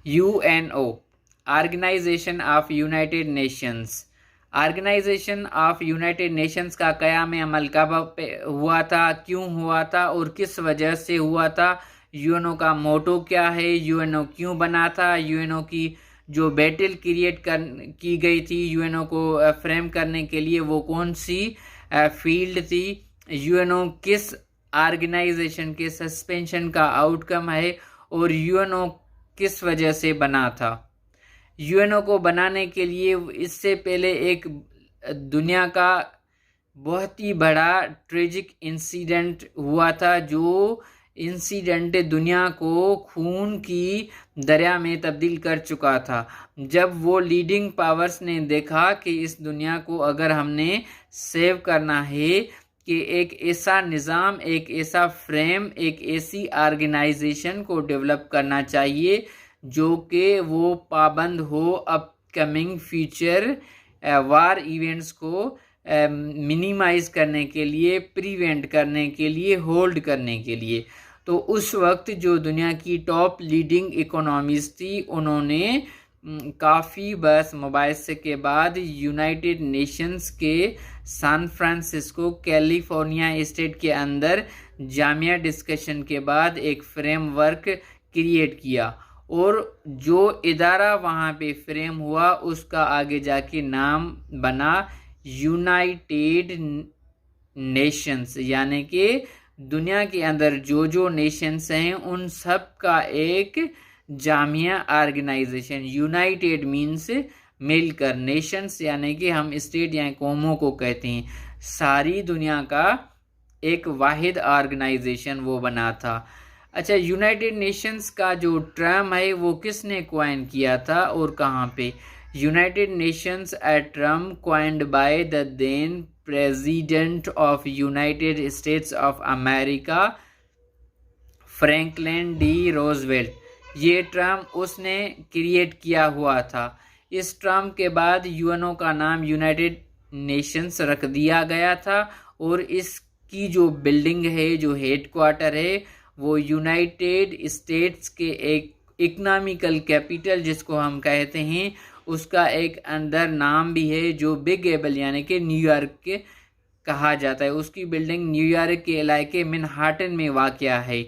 UNO, organisation of United Nations. Organisation of United Nations का क़याम अमल कब हुआ था, क्यों हुआ था और किस वजह से हुआ था? यूएनओ का मोटो क्या है? यूएनओ क्यों बना था? यूएनओ की जो बैटल क्रिएट की गई थी यूएनओ को फ्रेम करने के लिए, वो कौन सी फील्ड थी? यूएनओ किस ऑर्गेनाइजेशन के सस्पेंशन का आउटकम है और यूएनओ किस वजह से बना था? यूएनओ को बनाने के लिए इससे पहले एक दुनिया का बहुत ही बड़ा ट्रेजिक इंसिडेंट हुआ था, जो इंसिडेंट दुनिया को खून की दरिया में तब्दील कर चुका था। जब वो लीडिंग पावर्स ने देखा कि इस दुनिया को अगर हमने सेव करना है, कि एक ऐसा निज़ाम, एक ऐसा फ्रेम, एक ऐसी ऑर्गेनाइजेशन को डेवलप करना चाहिए जो कि वो पाबंद हो अपकमिंग फ्यूचर वार इवेंट्स को मिनिमाइज करने के लिए, प्रिवेंट करने के लिए, होल्ड करने के लिए। तो उस वक्त जो दुनिया की टॉप लीडिंग इकोनॉमीज थी, उन्होंने काफ़ी बस मुबाहिसे के बाद यूनाइटेड नेशंस के सैन फ्रांसिस्को कैलिफोर्निया स्टेट के अंदर जामिया डिस्कशन के बाद एक फ्रेमवर्क क्रिएट किया, और जो इदारा वहाँ पे फ्रेम हुआ उसका आगे जाके नाम बना यूनाइटेड नेशंस। यानी कि दुनिया के अंदर जो जो नेशंस हैं उन सब का एक जामिया ऑर्गेनाइजेशन। यूनाइटेड मीन्स मिलकर, नेशंस यानी कि हम स्टेट या कौमों को कहते हैं। सारी दुनिया का एक वाहिद ऑर्गेनाइजेशन वो बना था। अच्छा, यूनाइटेड नेशंस का जो टर्म है वो किसने क्वाइन किया था और कहाँ पे? United Nations a term coined by the then president of United States of America, Franklin D Roosevelt. ये टर्म उसने क्रिएट किया हुआ था। इस टर्म के बाद यूएनओ का नाम यूनाइटेड नेशंस रख दिया गया था, और इसकी जो बिल्डिंग है, जो हेडक्वार्टर है, वो यूनाइटेड स्टेट्स के एक इकोनॉमिकल कैपिटल जिसको हम कहते हैं, उसका एक अंदर नाम भी है जो बिग एबल यानी कि न्यूयॉर्क के कहा जाता है। उसकी बिल्डिंग न्यूयॉर्क के इलाके मैनहट्टन में वाक़या है।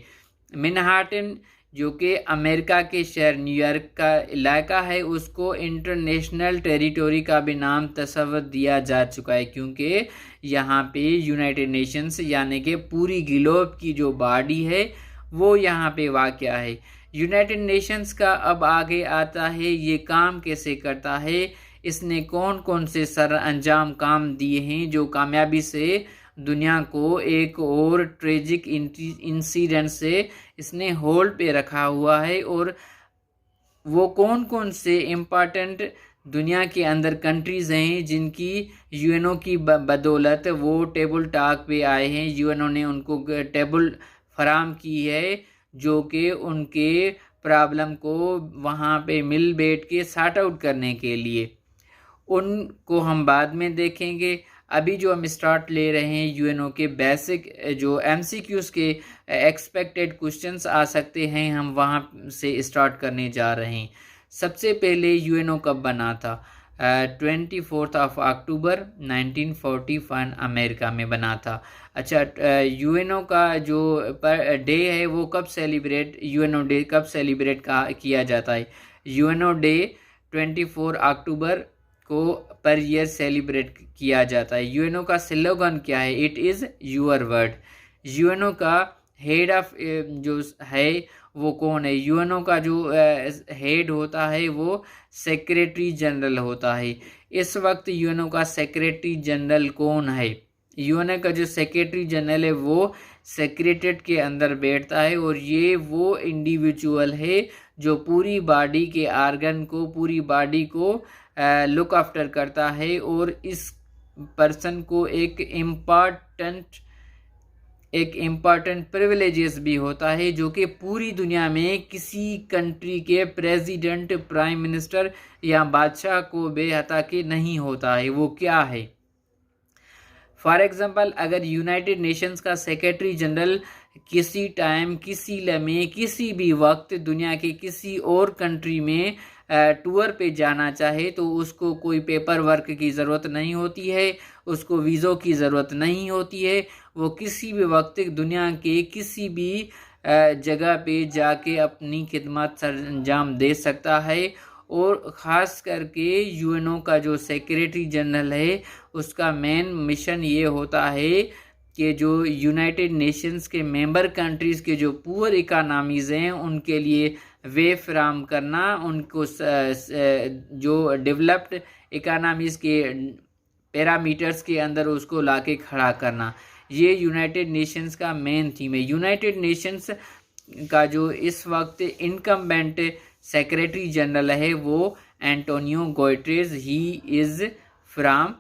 मैनहट्टन जो कि अमेरिका के शहर न्यूयॉर्क का इलाका है, उसको इंटरनेशनल टेरिटरी का भी नाम तस्वर दिया जा चुका है, क्योंकि यहाँ पे यूनाइटेड नेशंस यानी कि पूरी ग्लोब की जो बॉडी है वो यहाँ पे वाक़या है। यूनाइटेड नेशंस का अब आगे आता है, ये काम कैसे करता है, इसने कौन कौन से सर अंजाम काम दिए हैं जो कामयाबी से दुनिया को एक और ट्रेजिक इंसिडेंट से इसने होल्ड पे रखा हुआ है, और वो कौन कौन से इम्पॉर्टेंट दुनिया के अंदर कंट्रीज़ हैं जिनकी यूएनओ की बदौलत वो टेबल टॉक पे आए हैं। यूएनओ ने उनको टेबल फराम की है जो कि उनके प्रॉब्लम को वहाँ पे मिल बैठ के सॉर्ट आउट करने के लिए। उनको हम बाद में देखेंगे। अभी जो हम स्टार्ट ले रहे हैं यूएनओ के बेसिक जो एमसीक्यूज़ के एक्सपेक्टेड क्वेश्चंस आ सकते हैं, हम वहाँ से स्टार्ट करने जा रहे हैं। सबसे पहले यूएनओ कब बना था? 24 अक्टूबर 1941 अमेरिका में बना था। अच्छा, यूएनओ का जो डे है वो कब सेलिब्रेट, यूएनओ डे कब सेलिब्रेट किया जाता है? यूएनओ डे 24 अक्टूबर को पर ईयर सेलिब्रेट किया जाता है। यूएनओ का स्लोगन क्या है? It is your word. UNO का हेड ऑफ जो है वो कौन है? यूएनओ का जो हेड होता है वो सेक्रेटरी जनरल होता है। इस वक्त यूएनओ का सेक्रेटरी जनरल कौन है? यूएनओ का जो सेक्रेटरी जनरल है वो सेक्रेटरीट के अंदर बैठता है, और ये वो इंडिविजुअल है जो पूरी बॉडी के आर्गन को, पूरी बॉडी को लुक आफ्टर करता है, और इस पर्सन को एक इम्पॉर्टेंट प्रिविलेजेस भी होता है जो कि पूरी दुनिया में किसी कंट्री के प्रेसिडेंट, प्राइम मिनिस्टर या बादशाह को बेहता के नहीं होता है। वो क्या है? फॉर एग्जांपल, अगर यूनाइटेड नेशंस का सेक्रेटरी जनरल किसी टाइम, किसी लम्हे, किसी भी वक्त दुनिया के किसी और कंट्री में टूर पे जाना चाहे तो उसको कोई पेपर वर्क की ज़रूरत नहीं होती है, उसको वीज़ों की ज़रूरत नहीं होती है। वो किसी भी वक्त दुनिया के किसी भी जगह पे जाके अपनी खिदमत सर अंजाम दे सकता है। और ख़ास करके यूएनओ का जो सेक्रेटरी जनरल है उसका मेन मिशन ये होता है कि जो यूनाइटेड नेशंस के मेंबर कंट्रीज़ के जो पुअर इकानमीज़ हैं उनके लिए वे फ्राहम करना, उनको जो डेवलप्ड इकानमीज़ के पैरामीटर्स के अंदर उसको लाके खड़ा करना, ये यूनाइटेड नेशंस का मेन थीम है। यूनाइटेड नेशंस का जो इस वक्त इनकम्बेंट सेक्रेटरी जनरल है वो Antonio Guterres, he is from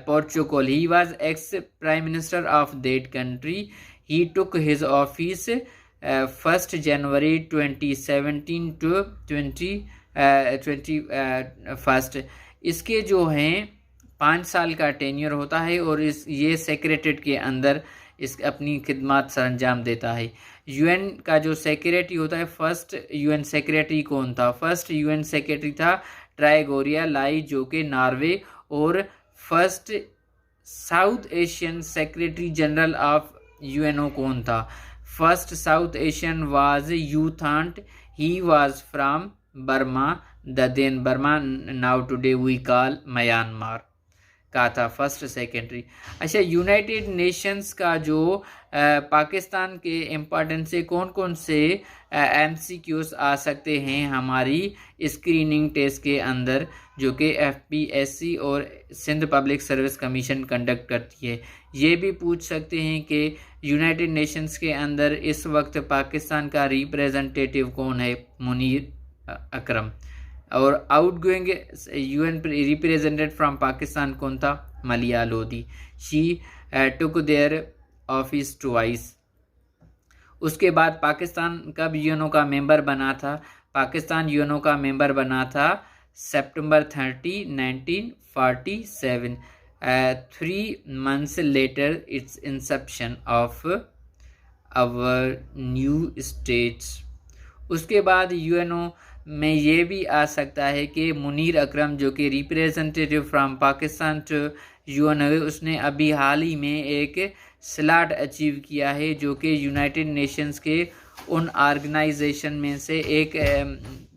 Portugal. He was ex-prime minister of that country. He took his office 1st January 2017 to 2021. इसके जो हैं 5 साल का टेन्योर होता है और ये सेक्रेटरीट के अंदर इस अपनी खिदमत सरंजाम देता है। यूएन का जो सेक्रेटरी होता है, फर्स्ट यूएन सेक्रेटरी कौन था? फर्स्ट यूएन सेक्रेटरी था ट्राइगोरिया लाई, जो कि नॉर्वे। और first south Asian secretary general of UNO कौन था? First south Asian was U Thant, he was from Burma, the then Burma, now today we call Myanmar का था फर्स्ट सेक्रेटरी। अच्छा, United Nations का जो पाकिस्तान के इम्पोर्टेंट से कौन कौन से एमसीक्यूज आ सकते हैं हमारी स्क्रीनिंग टेस्ट के अंदर, जो कि एफपीएससी और Sindh public service commission conduct करती है। ये भी पूछ सकते हैं कि यूनाइटेड नेशंस के अंदर इस वक्त पाकिस्तान का रिप्रेजेंटेटिव कौन है? मुनीर अकरम। और outgoing UN representative from Pakistan कौन था? मलिया Lodhi. She took their office twice. उसके बाद पाकिस्तान कब यूएनओ का मेंबर बना था? पाकिस्तान यूएनओ का मेंबर बना था September 30, 1947. 3 months later its inception of our new states. उसके बाद यूएनओ में ये भी आ सकता है कि मुनीर अकरम, जो कि representative from Pakistan to UNO, उसने अभी हाल ही में एक स्लॉट अचीव किया है, जो कि यूनाइटेड नेशंस के उन ऑर्गेनाइजेशन में से एक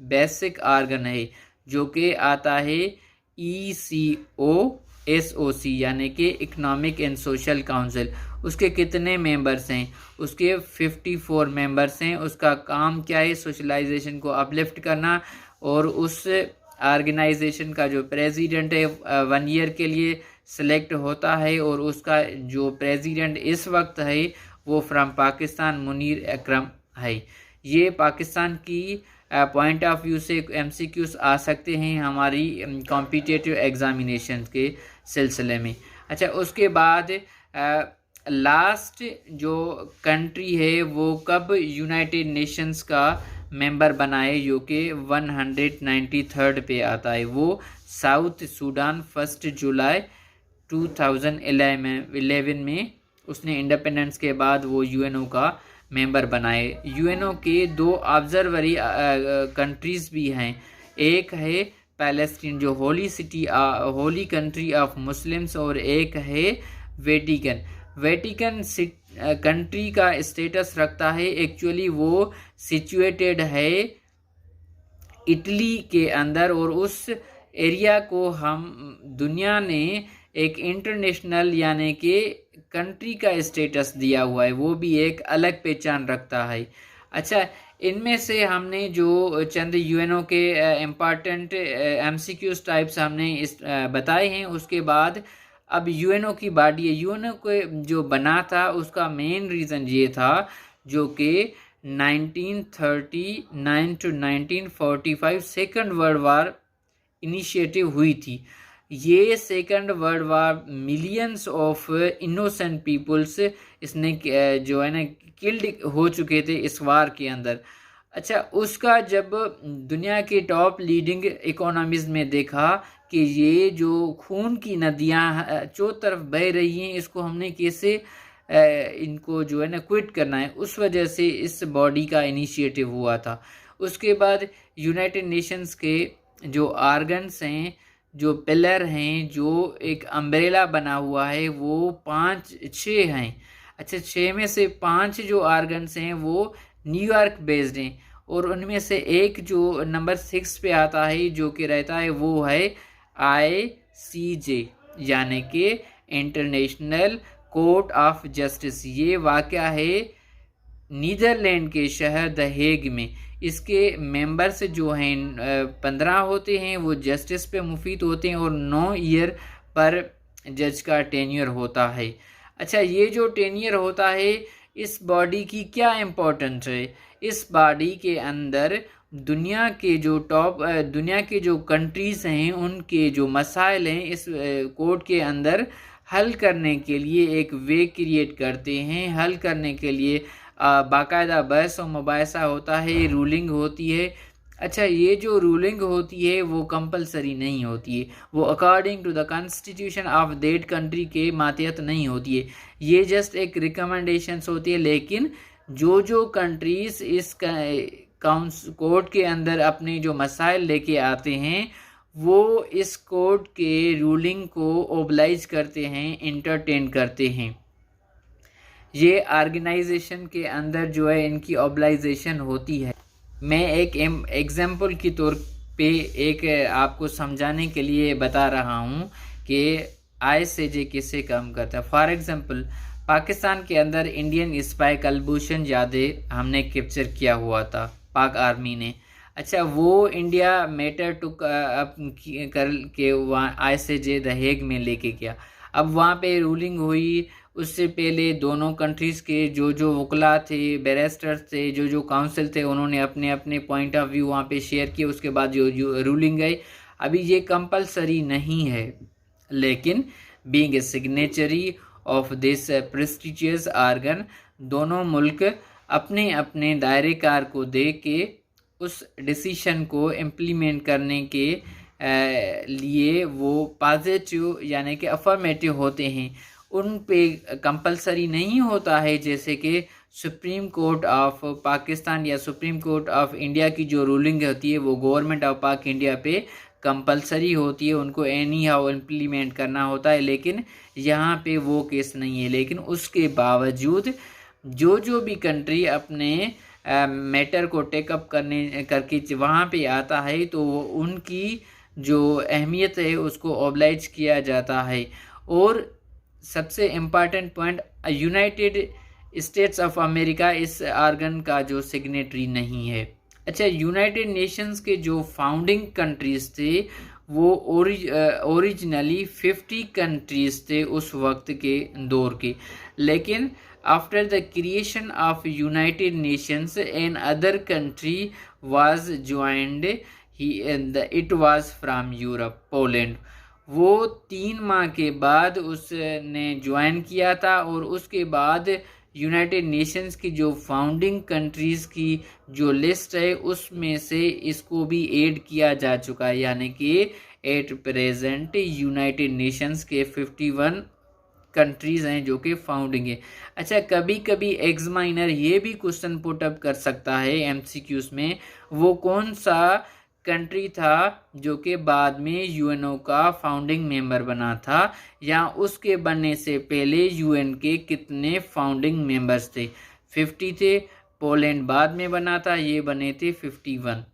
बेसिक ऑर्गन है, जो कि आता है ECOSOC, यानी कि इकोनॉमिक एंड सोशल काउंसिल। उसके कितने मेंबर्स हैं? उसके 54 मेंबर्स हैं। उसका काम क्या है? सोशलाइजेशन को अपलिफ्ट करना। और उस ऑर्गेनाइजेशन का जो प्रेसिडेंट है 1 ईयर के लिए सेलेक्ट होता है, और उसका जो प्रेसिडेंट इस वक्त है वो फ्रॉम पाकिस्तान मुनीर अकरम है। ये पाकिस्तान की पॉइंट ऑफ व्यू से एमसीक्यूज आ सकते हैं हमारी कॉम्पिटिटिव एग्जामिनेशन के सिलसिले में। अच्छा, उसके बाद लास्ट जो कंट्री है वो कब यूनाइटेड नेशंस का मेंबर बनाए, जो कि 193rd पे आता है, वो साउथ सूडान 1 जुलाई 2011 में उसने इंडिपेंडेंस के बाद वो यूएनओ का मेंबर बनाए। यूएनओ के 2 ऑब्जर्वरी कंट्रीज़ भी हैं। एक है पैलेस्टीन, जो होली कंट्री ऑफ मुस्लिम्स, और एक है वेटिकन। वेटिकन कंट्री का स्टेटस रखता है। एक्चुअली वो सिचुएटेड है इटली के अंदर, और उस एरिया को हम दुनिया ने एक इंटरनेशनल यानी कि कंट्री का स्टेटस दिया हुआ है, वो भी एक अलग पहचान रखता है। अच्छा, इनमें से हमने जो चंद यूएनओ के इम्पॉर्टेंट एमसीक्यूज टाइप्स हमने बताए हैं। उसके बाद अब यूएनओ की बात है। यूएनओ को जो बना था उसका मेन रीज़न ये था, जो कि 1939 to 1945 second world war initiative हुई थी। ये second world war millions of innocent peoples इसने जो है ना किल्ड हो चुके थे इस वार के अंदर। अच्छा, उसका जब दुनिया के टॉप लीडिंग इकोनॉमीज़ में देखा कि ये जो खून की नदियाँ चौ तरफ बह रही हैं, इसको हमने कैसे इनको जो है ना क्विट करना है, उस वजह से इस बॉडी का इनिशिएटिव हुआ था। उसके बाद यूनाइटेड नेशंस के जो आर्गन्स हैं, जो पिलर हैं, जो एक अम्ब्रेला बना हुआ है, वो 5-6 हैं। अच्छा, 6 में से 5 जो आर्गन्स हैं वो न्यूयॉर्क बेस्ड हैं, और उनमें से एक जो नंबर 6 पे आता है जो कि रहता है वो है ICJ, यानी कि इंटरनेशनल कोर्ट ऑफ जस्टिस। ये वाक़या है नीदरलैंड के शहर द हेग में। इसके मेंबर्स जो हैं 15 होते हैं, वो जस्टिस पे मुफीद होते हैं, और 9 ईयर पर जज का टेन्योर होता है। अच्छा, ये जो टेन्योर होता है, इस बॉडी की क्या इम्पोर्टेंस है? इस बॉडी के अंदर दुनिया के जो कंट्रीज़ हैं, उनके जो मसाइल हैं, इस कोर्ट के अंदर हल करने के लिए एक वे क्रिएट करते हैं। हल करने के लिए बाकायदा बहस और मुबाहिसा होता है, रूलिंग होती है। अच्छा, ये जो रूलिंग होती है वो कंपलसरी नहीं होती है, वो according to the constitution of that country के मातहत नहीं होती है, ये जस्ट एक रिकमेंडेशंस होती है। लेकिन जो कंट्रीज़ इस कोर्ट के अंदर अपने जो मसाइल लेके आते हैं, वो इस कोर्ट के रूलिंग को ओबलाइज करते हैं, इंटरटेन करते हैं। ये ऑर्गेनाइजेशन के अंदर जो है इनकी ओबलाइजेशन होती है। मैं एक एग्जाम्पल के तौर पे एक आपको समझाने के लिए बता रहा हूँ कि ICJ किससे काम करता है। फॉर एग्जांपल, पाकिस्तान के अंदर इंडियन स्पाई कुलभूषण जाधव हमने कैप्चर किया हुआ था, पाक आर्मी ने। अच्छा, वो इंडिया मैटर टुक कर के वहाँ ICJ द हेग में लेके गया। अब वहाँ पे रूलिंग हुई। उससे पहले दोनों कंट्रीज़ के जो वकला थे, बैरिस्टर्स थे, जो काउंसिल थे, उन्होंने अपने अपने पॉइंट ऑफ व्यू वहाँ पे शेयर किए। उसके बाद जो रूलिंग गई। अभी ये कंपलसरी नहीं है, लेकिन being a signatory of this prestigious organ, दोनों मुल्क अपने अपने दायरे कार को दे के उस डिसीशन को इम्प्लीमेंट करने के लिए वो पॉजिटिव यानी कि अफर्मेटिव होते हैं। उन पे कंपलसरी नहीं होता है, जैसे कि सुप्रीम कोर्ट ऑफ पाकिस्तान या सुप्रीम कोर्ट ऑफ इंडिया की जो रूलिंग होती है वो गवर्नमेंट ऑफ पाक इंडिया पे कंपलसरी होती है, उनको एनी हाउ इम्प्लीमेंट करना होता है। लेकिन यहाँ पे वो केस नहीं है। लेकिन उसके बावजूद जो भी कंट्री अपने मैटर को टेकअप करके वहाँ पे आता है, तो उनकी जो अहमियत है उसको ओबलाइज किया जाता है। और सबसे important point, United States of America इस ऑर्गन का जो सिग्नेटरी नहीं है। अच्छा, यूनाइटेड नेशंस के जो फाउंडिंग कंट्रीज़ थे वो ओरिजिनली 50 कंट्रीज़ थे उस वक्त के दौर के। लेकिन after the creation of United Nations another country was joined, it was from Europe, Poland. वो 3 माह के बाद उसने ज्वाइन किया था, और उसके बाद यूनाइटेड नेशंस की जो फाउंडिंग कंट्रीज़ की जो लिस्ट है उसमें से इसको भी ऐड किया जा चुका है, यानी कि एट प्रेजेंट यूनाइटेड नेशंस के 51 कंट्रीज़ हैं जो कि फाउंडिंग है। अच्छा, कभी कभी एग्जामिनर ये भी क्वेश्चन पुट अप कर सकता है MCQs में, वो कौन सा कंट्री था जो कि बाद में यूएनओ का फाउंडिंग मेंबर बना था, या उसके बनने से पहले यूएन के कितने फाउंडिंग मेंबर्स थे। 50 थे, पोलैंड बाद में बना था, ये बने थे 51।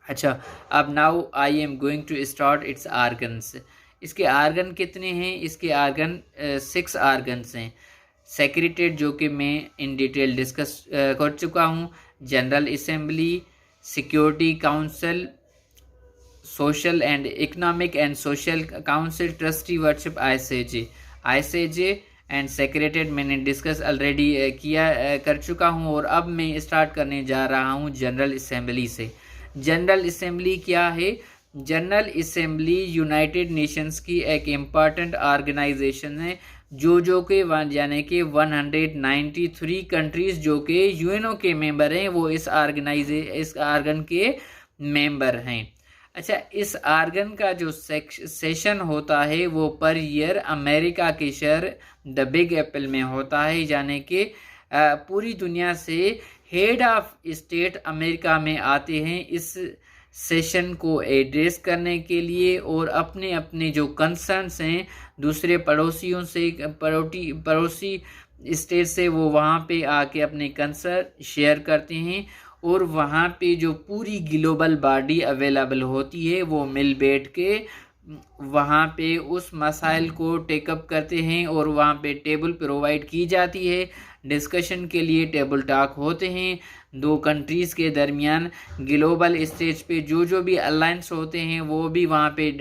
अच्छा, अब now I am going to start its organs. इसके आर्गन कितने हैं? इसके आर्गन 6 आर्गन्स हैं। सेक्रेटेरिएट जो कि मैं इन डिटेल डिस्कस कर चुका हूँ, general assembly, security council, social and economic and social council, trustee worship ICJ and secretariat मैंने डिस्कस ऑलरेडी कर चुका हूँ। और अब मैं स्टार्ट करने जा रहा हूँ जनरल असेंबली से। जनरल असेंबली क्या है? जनरल असेंबली यूनाइटेड नेशंस की एक इम्पॉर्टेंट ऑर्गेनाइजेशन है, जो कि यानी कि 193 कंट्रीज़ जो कि यूएनओ के मेंबर हैं, वो इस ऑर्गन के मेंबर हैं। अच्छा, इस आर्गन का जो सेशन होता है वो पर ईयर अमेरिका के शहर द बिग एप्पल में होता है, यानी कि पूरी दुनिया से हेड ऑफ स्टेट अमेरिका में आते हैं इस सेशन को एड्रेस करने के लिए, और अपने अपने जो कंसर्न्स हैं दूसरे पड़ोसियों से, पड़ोसी स्टेट से, वो वहाँ पे आके अपने कंसर्न शेयर करते हैं, और वहाँ पे जो पूरी ग्लोबल बॉडी अवेलेबल होती है वो मिल बैठ के वहाँ पे उस मसाइल को टेकअप करते हैं, और वहाँ पे टेबल प्रोवाइड की जाती है, डिस्कशन के लिए टेबल टॉक होते हैं दो कंट्रीज़ के दरमियान। ग्लोबल स्टेज पे जो भी अलायंस होते हैं वो भी वहाँ पे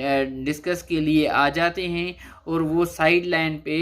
डिस्कस के लिए आ जाते हैं, और वो साइड लाइन पे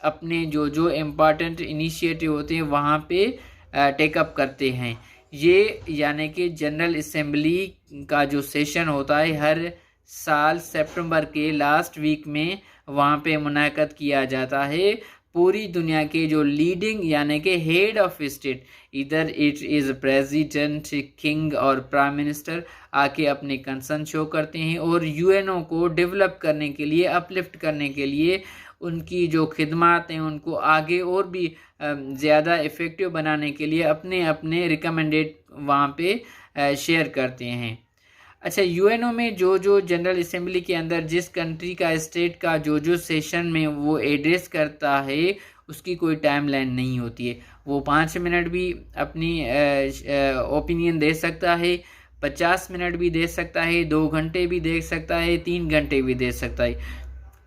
अपने जो इम्पॉर्टेंट इनिशिएटिव होते हैं वहाँ पे टेकअप करते हैं। ये यानी कि जनरल असेंबली का जो सेशन होता है हर साल सितंबर के लास्ट वीक में वहाँ पे मुनाक़द किया जाता है। पूरी दुनिया के जो लीडिंग यानी कि हेड ऑफ स्टेट, इधर इट इज़ प्रेसिडेंट, किंग और प्राइम मिनिस्टर, आके अपने कंसर्न शो करते हैं, और यूएनओ को डेवलप करने के लिए, अपलिफ्ट करने के लिए, उनकी जो खिदमात हैं उनको आगे और भी ज़्यादा इफ़ेक्टिव बनाने के लिए अपने अपने रिकमेंडेड वहाँ पे शेयर करते हैं। अच्छा, यूएनओ में जो जनरल असेंबली के अंदर जिस कंट्री का, स्टेट का जो सेशन में वो एड्रेस करता है उसकी कोई टाइमलाइन नहीं होती है। वो 5 मिनट भी अपनी ओपिनियन दे सकता है, 50 मिनट भी दे सकता है, 2 घंटे भी दे सकता है, 3 घंटे भी दे सकता है।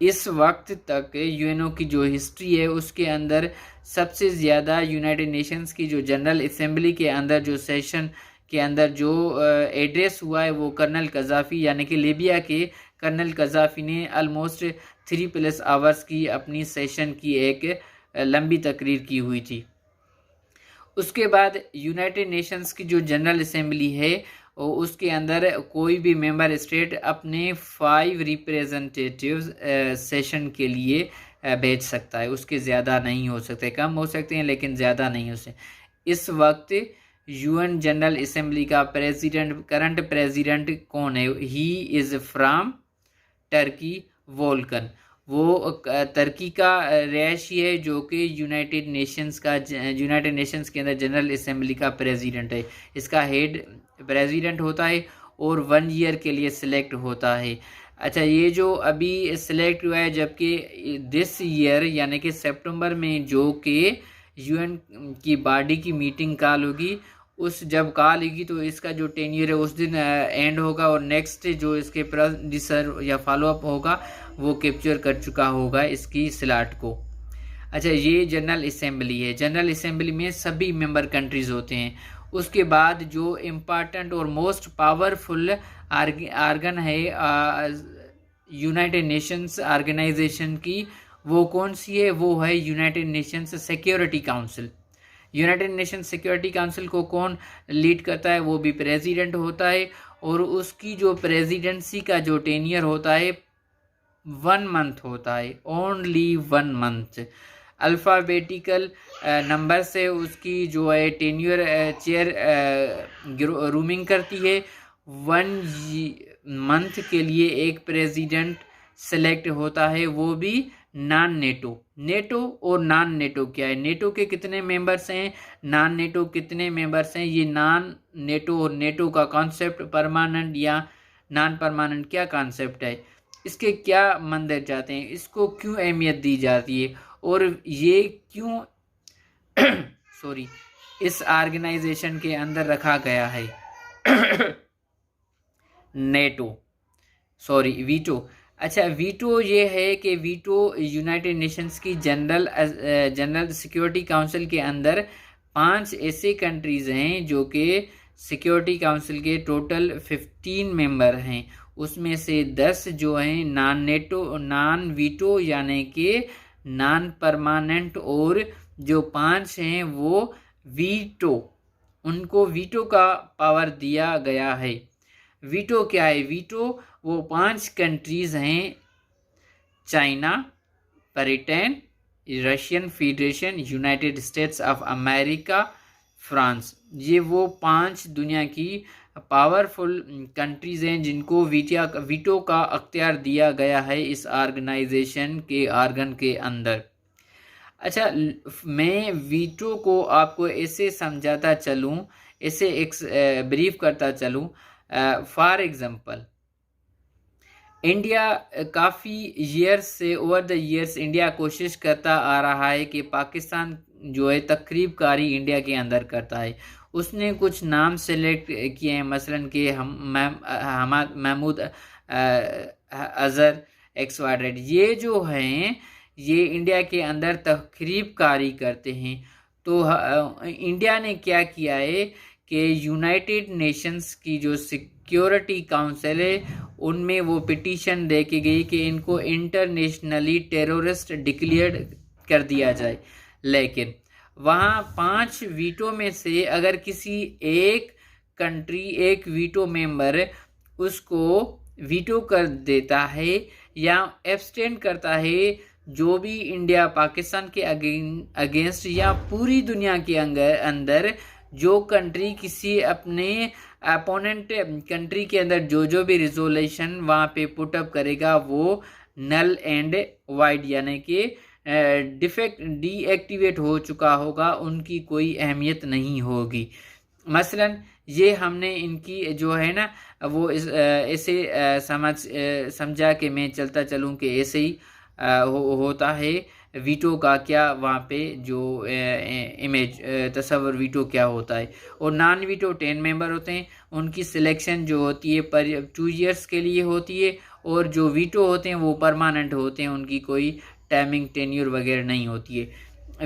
इस वक्त तक यूएनओ की जो हिस्ट्री है उसके अंदर सबसे ज़्यादा यूनाइटेड नेशंस की जो जनरल असेंबली के अंदर जो सेशन के अंदर जो एड्रेस हुआ है वो कर्नल कज़ाफ़ी यानी कि लीबिया के कर्नल कज़ाफ़ी ने ऑलमोस्ट 3+ आवर्स की अपनी सेशन की एक लंबी तकरीर की हुई थी। उसके बाद यूनाइटेड नेशंस की जो जनरल असेंबली है उसके अंदर कोई भी मेंबर स्टेट अपने 5 रिप्रेजेंटेटिव्स सेशन के लिए भेज सकता है, उसके ज़्यादा नहीं हो सकते, कम हो सकते हैं लेकिन ज़्यादा नहीं हो सकते। इस वक्त यूएन जनरल असेंबली का प्रेसिडेंट, करंट प्रेसिडेंट कौन है? He is from Turkey, Vulcan. वो टर्की का रहायशी है जो कि यूनाइटेड नेशंस के अंदर जनरल असेंबली का प्रेसिडेंट है। इसका हेड प्रेसिडेंट होता है और 1 ईयर के लिए सिलेक्ट होता है। अच्छा, ये जो अभी सिलेक्ट हुआ है, जबकि दिस ईयर यानी कि सितंबर में जो कि यूएन की बॉडी की मीटिंग कॉल होगी, उस जब कॉल होगी तो इसका जो टेन्यूर है उस दिन एंड होगा, और नेक्स्ट जो इसके प्रेडिसर या फॉलोअप होगा वो कैप्चर कर चुका होगा इसकी स्लॉट को। अच्छा, ये जनरल असेंबली है। जनरल असेंबली में सभी मेंबर कंट्रीज़ होते हैं। उसके बाद जो इम्पॉर्टेंट और मोस्ट पावरफुल आर्गन है यूनाइटेड नेशंस ऑर्गेनाइजेशन की, वो कौन सी है? वो है United Nations security council. United Nations security council को कौन लीड करता है? वो भी प्रेसिडेंट होता है, और उसकी जो प्रेसिडेंसी का जो टेन्योर होता है 1 मंथ होता है, ओनली 1 मंथ। अल्फ़ाबेटिकल नंबर से उसकी जो है टेन्योर चेयर रूमिंग करती है। 1 मंथ के लिए एक प्रेसिडेंट सेलेक्ट होता है, वो भी नॉन नेटो। नेटो और नॉन नेटो क्या है? नेटो के कितने मेंबर्स हैं, नॉन नेटो कितने मेंबर्स हैं? ये नॉन नेटो और नेटो का कॉन्सेप्ट, परमानेंट या नॉन परमानेंट, क्या कॉन्सेप्ट है, इसके क्या मंदिर जाते हैं, इसको क्यों अहमियत दी जाती है, और ये क्यों सॉरी इस ऑर्गेनाइजेशन के अंदर रखा गया है नेटो, वीटो। अच्छा, वीटो ये है कि वीटो यूनाइटेड नेशंस की जनरल सिक्योरिटी काउंसिल के अंदर 5 ऐसे कंट्रीज़ हैं जो कि सिक्योरिटी काउंसिल के टोटल 15 मेंबर हैं, उसमें से 10 जो हैं नॉन वीटो यानी कि नॉन परमानेंट, और जो 5 हैं वो वीटो, उनको वीटो का पावर दिया गया है। वीटो क्या है? वीटो वो 5 कंट्रीज़ हैं, China, Britain, Russian federation, United States of America, France. ये वो 5 दुनिया की पावरफुल कंट्रीज़ हैं जिनको वीटो का अख्तियार दिया गया है इस ऑर्गेनाइजेशन के ऑर्गन के अंदर। अच्छा, मैं वीटो को आपको ऐसे समझाता चलूँ, ऐसे एक ब्रीफ करता चलूँ। फॉर एग्जांपल, इंडिया काफ़ी ईयर्स से, ओवर द ईयर्स इंडिया कोशिश करता आ रहा है कि पाकिस्तान जो है तकरीबकारी इंडिया के अंदर करता है। उसने कुछ नाम सेलेक्ट किए हैं, मसलन कि महमूद अज़हर XYZ, ये जो हैं ये इंडिया के अंदर तकरीबकारी करते हैं। तो इंडिया ने क्या किया है कि यूनाइटेड नेशंस की जो सिक्योरिटी काउंसिल है उनमें वो पिटीशन दे के गई कि इनको इंटरनेशनली टेररिस्ट डिक्लेयर कर दिया जाए। लेकिन वहाँ 5 वीटो में से अगर किसी एक कंट्री, एक वीटो मेंबर उसको वीटो कर देता है या एब्सटेंड करता है, जो भी इंडिया पाकिस्तान के अगेंस्ट या पूरी दुनिया के अंदर जो कंट्री किसी अपने अपोनेंट कंट्री के अंदर जो भी रिजोल्यूशन वहाँ पे पुटअप करेगा वो नल एंड वाइड यानी कि डीएक्टिवेट हो चुका होगा, उनकी कोई अहमियत नहीं होगी। मसलन ये हमने इनकी जो है ना वो ऐसे समझा कि मैं चलता चलूँ कि ऐसे ही होता है वीटो का क्या वहाँ पे जो इमेज तस्वर वीटो क्या होता है। और नॉन वीटो 10 मेंबर होते हैं, उनकी सिलेक्शन जो होती है पर 2 इयर्स के लिए होती है, और जो वीटो होते हैं वो परमानेंट होते हैं, उनकी कोई टाइमिंग टेन्योर वगैरह नहीं होती है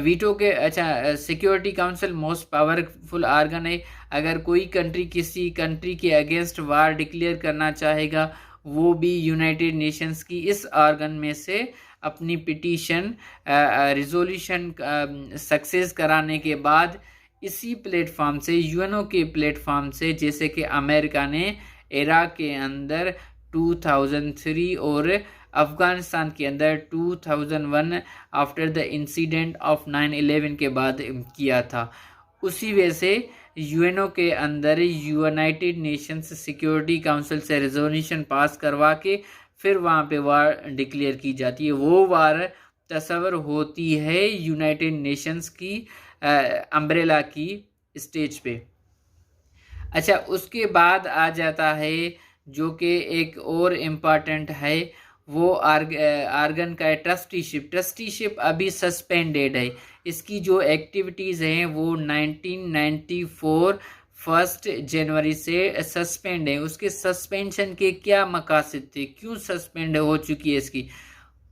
वीटो के। अच्छा, security council most powerful organ है। अगर कोई कंट्री किसी कंट्री के अगेंस्ट वार डिक्लेयर करना चाहेगा, वो भी यूनाइटेड नेशंस की इस ऑर्गन में से अपनी पिटीशन रिजोल्यूशन सक्सेस कराने के बाद इसी प्लेटफॉर्म से, यूएनओ के प्लेटफॉर्म से, जैसे कि अमेरिका ने इराक के अंदर 2003 और अफ़गानिस्तान के अंदर 2001 आफ्टर द इंसिडेंट ऑफ 9/11 के बाद किया था, उसी वजह से यूएनओ के अंदर यूनाइटेड नेशंस सिक्योरिटी काउंसिल से रेजोल्यूशन पास करवा के फिर वहाँ पे वार डिक्लेयर की जाती है। वो वार तस्वर होती है यूनाइटेड नेशंस की अम्ब्रेला की स्टेज पे। अच्छा, उसके बाद आ जाता है जो कि एक और इम्पॉर्टेंट है, वो आर्गन का है ट्रस्टीशिप अभी सस्पेंडेड है। इसकी जो एक्टिविटीज़ हैं वो 1994 1 जनवरी से सस्पेंड है। उसके सस्पेंशन के क्या मकासद थे, क्यों सस्पेंड हो चुकी है इसकी?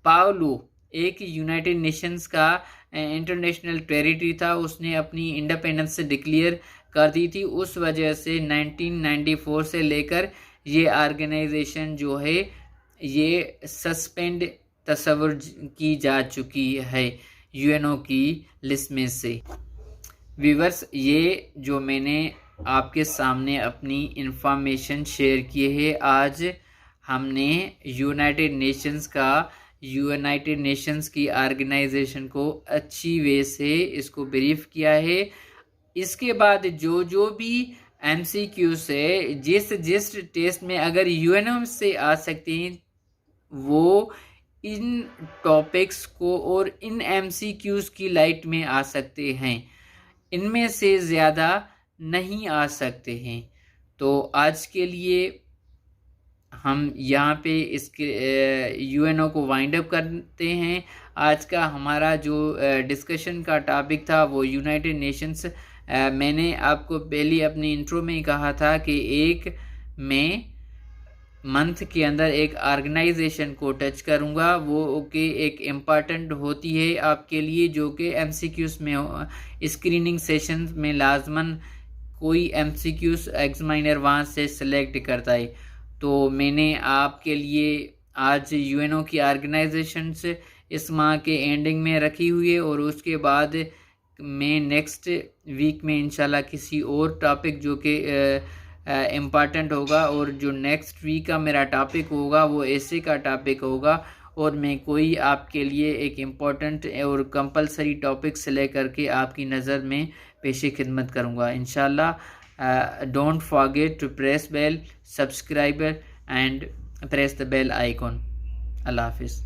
पावलो एक यूनाइटेड नेशंस का इंटरनेशनल टेरिटरी था, उसने अपनी इंडिपेंडेंस डिक्लेयर कर दी थी, उस वजह से 1994 से लेकर ये ऑर्गेनाइजेशन जो है ये सस्पेंड तस्वर की जा चुकी है यूएनओ की लिस्ट में से। व्यूअर्स, ये जो मैंने आपके सामने अपनी इंफॉर्मेशन शेयर की है, आज हमने यूनाइटेड नेशंस की ऑर्गेनाइजेशन को अच्छी वे से इसको ब्रीफ किया है। इसके बाद जो भी MCQ से जिस टेस्ट में अगर यूएनओ से आ सकते हैं, वो इन टॉपिक्स को और इन MCQs की लाइट में आ सकते हैं, इनमें से ज़्यादा नहीं आ सकते हैं। तो आज के लिए हम यहाँ पे इसके यूएनओ को वाइंड अप करते हैं। आज का हमारा जो डिस्कशन का टॉपिक था वो यूनाइटेड नेशंस। मैंने आपको पहले अपनी इंट्रो में ही कहा था कि एक मैं मंथ के अंदर एक ऑर्गेनाइजेशन को टच करूँगा, वो कि एक इम्पॉर्टेंट होती है आपके लिए, जो कि MCQs में स्क्रीनिंग सेशन में लाजमन कोई MCQs एग्जामिनर वहाँ से सिलेक्ट करता है। तो मैंने आपके लिए आज यूएनओ की ऑर्गेनाइजेशन से इस माह के एंडिंग में रखी हुई है, और उसके बाद मैं नेक्स्ट वीक में इंशाल्लाह किसी और टॉपिक जो कि इम्पॉर्टेंट होगा, और जो नेक्स्ट वीक का मेरा टॉपिक होगा वो ऐसे का टॉपिक होगा, और मैं कोई आपके लिए एक इम्पॉर्टेंट और कंपलसरी टॉपिक से लेकर के आपकी नज़र में पेशी खिदमत करूँगा इंशाल्लाह। Don't forget to press bell, subscribe and press the bell icon. Allah Hafiz.